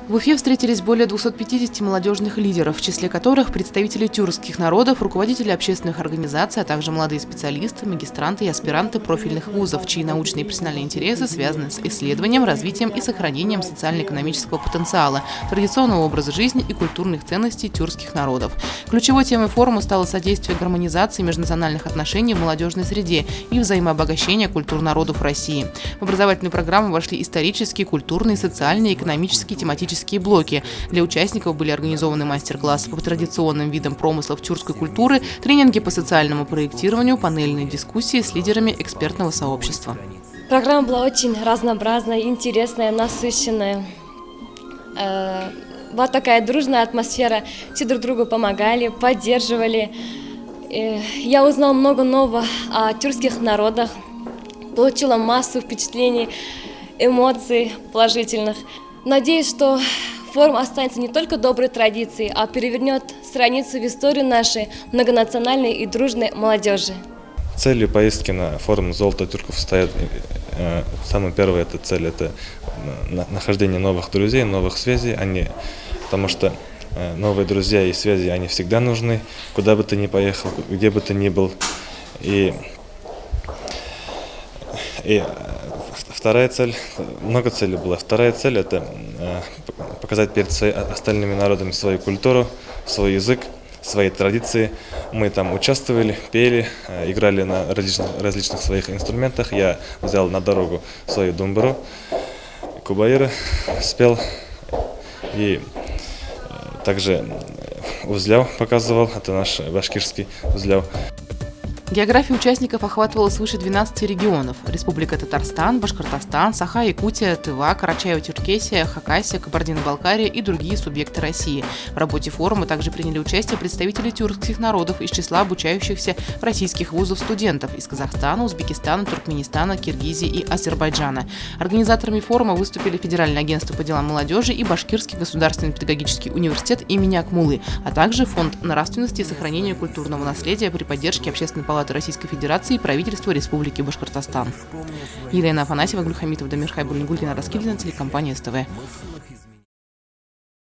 В Уфе встретились более 250 молодежных лидеров, в числе которых представители тюркских народов, руководители общественных организаций, а также молодые специалисты, магистранты и аспиранты профильных вузов, чьи научные и профессиональные интересы связаны с исследованием, развитием и сохранением социально-экономического потенциала, традиционного образа жизни и культурных ценностей тюркских народов. Ключевой темой форума стало содействие гармонизации межнациональных отношений в молодежной среде и взаимообогащения культур народов России. В образовательную программу вошли исторические, культурные, социальные, экономические, тематические блоки. Для участников были организованы мастер-классы по традиционным видам промыслов тюркской культуры, тренинги по социальному проектированию, панельные дискуссии с лидерами экспертного сообщества. Программа была очень разнообразная, интересная, насыщенная. Была такая дружная атмосфера, все друг другу помогали, поддерживали. Я узнала много нового о тюркских народах, получила массу впечатлений, эмоций положительных. Надеюсь, что форум останется не только доброй традицией, а перевернет страницу в историю нашей многонациональной и дружной молодежи. Целью поездки на форум «Золото тюрков» стоят, самая первая цель – это нахождение новых друзей, новых связей, потому что новые друзья и связи, они всегда нужны, куда бы ты ни поехал, где бы ты ни был. И вторая цель, много целей было. Вторая цель – это показать перед остальными народами свою культуру, свой язык, свои традиции. Мы там участвовали, пели, играли на различных своих инструментах. Я взял на дорогу свою думбуру, кубаиры спел и также узляв показывал. Это наш башкирский узляв. География участников охватывала свыше 12 регионов – Республика Татарстан, Башкортостан, Саха-Якутия, Тыва, Карачаево-Черкесия, Хакасия, Кабардино-Балкария и другие субъекты России. В работе форума также приняли участие представители тюркских народов из числа обучающихся российских вузов студентов из Казахстана, Узбекистана, Туркменистана, Киргизии и Азербайджана. Организаторами форума выступили Федеральное агентство по делам молодежи и Башкирский государственный педагогический университет имени Акмулы, а также Фонд нравственности и сохранения культурного наследия при поддержке Общественной палаты Российской Федерации и правительства Республики Башкортостан. Елена Афанасьева, Гульхамитов, Дамир Хайбуллин, Раскидина, телекомпания СТВ.